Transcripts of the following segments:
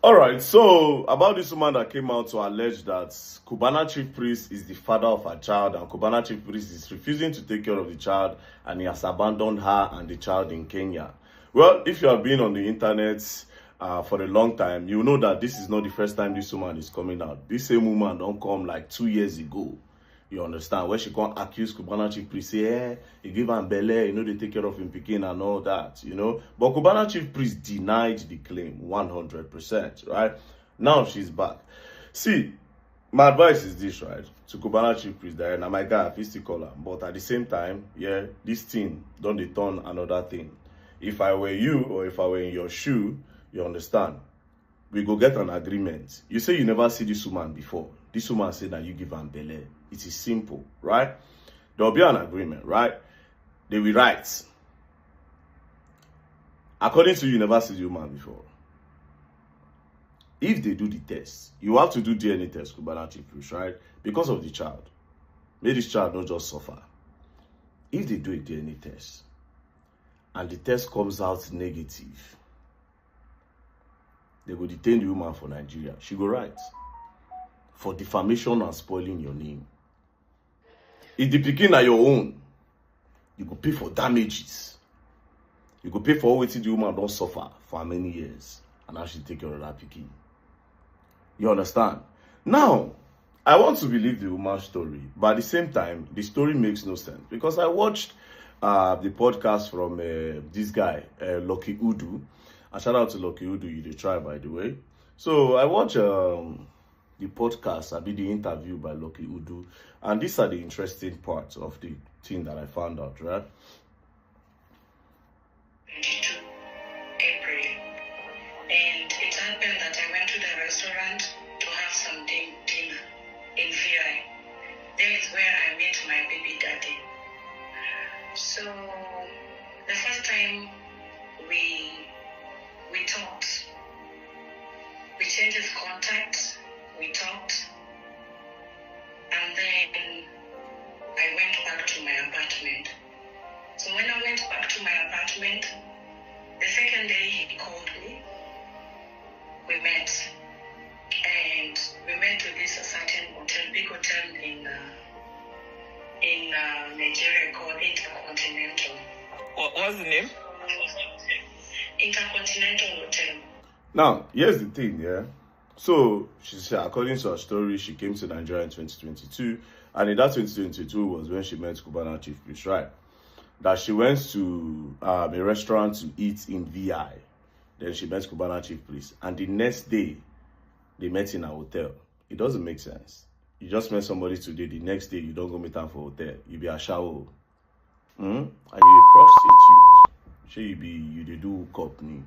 All right, so about this woman that came out to allege that CUBANA chief priest is the father of her child, and CUBANA chief priest is refusing to take care of the child, and he has abandoned her and the child in Kenya. Well, if you have been on the internet for a long time, you know that this is not the first time this woman is coming out. This same woman don't come like 2 years ago. You understand? Where she can't accuse CUBANA chief priest, say, he give him belly, they take care of him picking and all that, But CUBANA chief priest denied the claim 100%, right? Now she's back. See, my advice is this, right? To CUBANA chief priest, there, now my guy, I still call her. But at the same time, yeah, this thing don't turn another thing. If I were you or if I were in your shoe, you understand? We go get an agreement. You say you never see this woman before. This woman said that you give her belly. It is simple, right? There will be an agreement, right? They will write. According to you never see the woman before. If they do the test, you have to do DNA test, CUBANA chief priest, right? Because of the child. May this child not just suffer. If they do a DNA test, and the test comes out negative, they will detain the woman for Nigeria. She go write for defamation and spoiling your name. If the pikin are your own, you go pay for damages. You go pay for what the woman don't suffer for many years, and now she take care of that pikin. You understand? Now, I want to believe the woman's story, but at the same time, the story makes no sense because I watched the podcast from this guy, Lucky Udu. And shout out to Lucky Udu, you did try, by the way. So I watched the podcast, I did the interview by Lucky Udu, and these are the interesting parts of the thing that I found out, right? 22 April, and it happened that I went to the restaurant to have some dinner in VI. There is where I met my baby daddy. So the first time we talked, we changed his contact, we talked, and then I went back to my apartment. So when I went back to my apartment, the second day he called me, we met, and we met to this certain hotel, big hotel in Nigeria called Intercontinental. What's the name? Intercontinental Hotel. Now, here's the thing, yeah. So, she said, according to her story, she came to Nigeria in 2022, and in that 2022 was when she met CUBANA chief priest, right? That she went to a restaurant to eat in VI. Then she met CUBANA chief priest, and the next day, they met in a hotel. It doesn't make sense. You just met somebody today, the next day, you don't go meet them for hotel. You be a shower. And you a prostitute. Sure, you do company.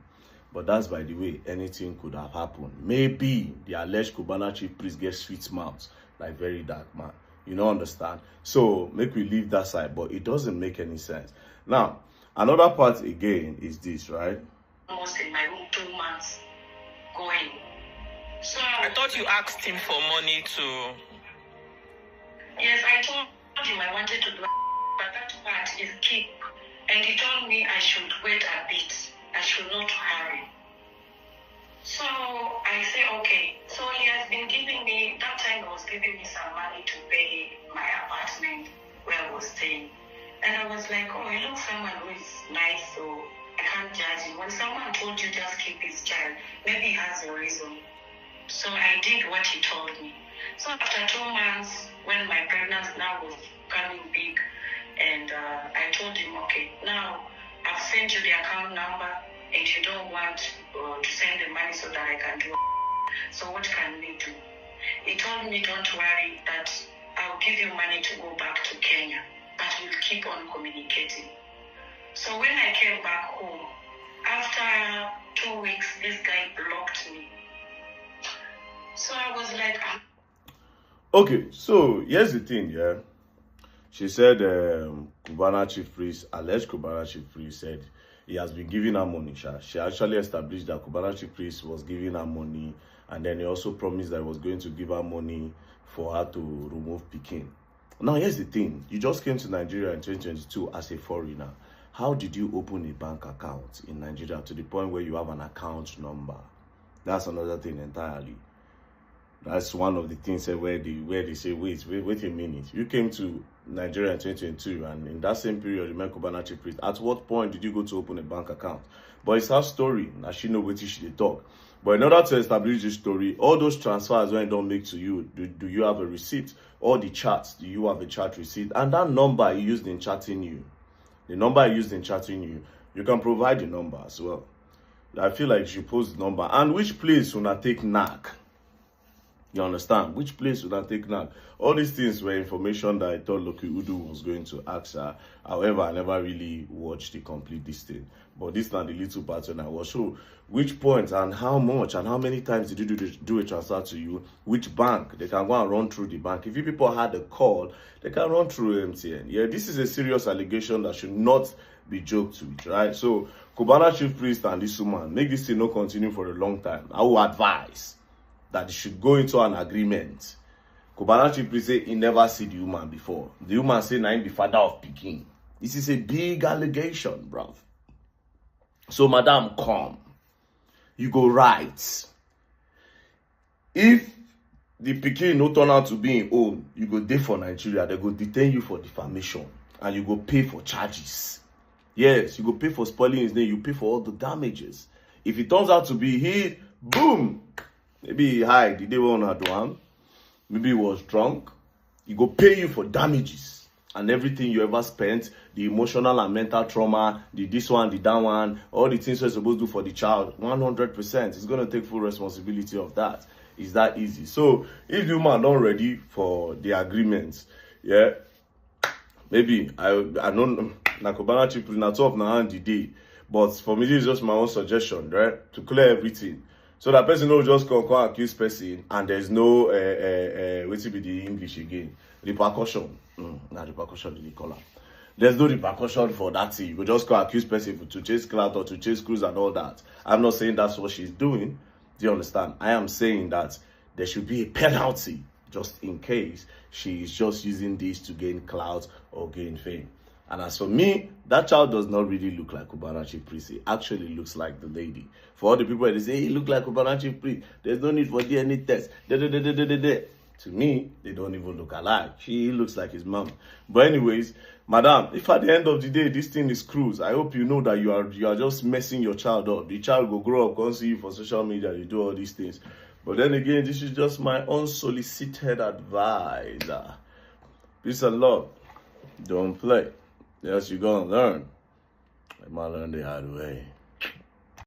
But that's by the way, anything could have happened. Maybe the alleged CUBANA chief priest gets sweet mouth, like very dark man. You don't understand? So make we leave that side, but it doesn't make any sense. Now, another part again is this, right? Almost in my room 2 months going. So I thought you asked him for money to... Yes, I told him I wanted to do it, but that part is key. And he told me I should wait a bit. I should not hurry. So I say, okay. So he has been giving me, that time he was giving me some money to pay my apartment where I was staying. And I was like, oh, he looks someone who is nice, so I can't judge him. When someone told you just keep his child, maybe he has a reason. So I did what he told me. So after 2 months, when my pregnancy now was coming big, and I told him, okay, now I've sent you the account number, and you don't want to send the money so that I can do it. So what can we do? He told me, don't worry, that I'll give you money to go back to Kenya, but we'll keep on communicating. So when I came back home, after 2 weeks, this guy blocked me. So I was like, Okay, so here's the thing, yeah. She said CUBANA chief priest, alleged CUBANA chief priest said he has been giving her money. She actually established that CUBANA chief priest was giving her money, and then he also promised that he was going to give her money for her to remove Peking. Now, here's the thing. You just came to Nigeria in 2022 as a foreigner. How did you open a bank account in Nigeria to the point where you have an account number? That's another thing entirely. That's one of the things where they say, wait a minute. You came to Nigeria in 2022, and in that same period, you met CUBANA chief priest. At what point did you go to open a bank account? But it's her story. Now she know what she dey talk. But in order to establish this story, all those transfers when it don't make to you, do you have a receipt? All the chats, do you have a chat receipt? And that number you used in chatting you, the number you used in chatting you can provide the number as well. I feel like you should post the number. And which place will not take knack? You understand? Which place would I take now? All these things were information that I thought Loki Udu was going to ask her. However, I never really watched the complete this thing. But this now the little pattern I was. So, which point and how much and how many times did you do a transfer to you? Which bank? They can go and run through the bank. If you people had a call, they can run through MTN. Yeah, this is a serious allegation that should not be joked with, right? So, CUBANA chief priest and this woman, make this thing not continue for a long time. I will advise that they should go into an agreement. CUBANA chief priest say he never see the woman before. The woman say na him be father of Pikin. This is a big allegation, bruv. So, madam, come. You go right. If the Pikin no turn out to be in own, you go dey for Nigeria. They go detain you for defamation. And you go pay for charges. Yes, you go pay for spoiling his name. You pay for all the damages. If it turns out to be he, boom. Maybe he hide, the day one had one. Maybe he was drunk. He go pay you for damages and everything you ever spent, the emotional and mental trauma, the this one, the that one, all the things you're supposed to do for the child. 100%. It's going to take full responsibility of that. It's that easy. So if the woman not ready for the agreements, yeah, maybe I don't na CUBANA chief na top na the day. But for me, this is just my own suggestion, right? To clear everything. So that person will just come accuse person and there's no what will be the English again? Repercussion. Not repercussion in the color. There's no repercussion for that thing. You will just go accuse person to chase clout or to chase cruise and all that. I'm not saying that's what she's doing. Do you understand? I am saying that there should be a penalty just in case she is just using this to gain clout or gain fame. And as for me, that child does not really look like CUBANA chief priest. It actually looks like the lady. For all the people that say, he look like CUBANA chief priest, there's no need for DNA test. To me, they don't even look alike. She looks like his mom. But anyways, madam, if at the end of the day, this thing is cruise, I hope you know that you are just messing your child up. The child will grow up, go see you for social media, you do all these things. But then again, this is just my unsolicited advice. Peace and love. Don't play. Yes, you're gonna learn. I might learn the hard way.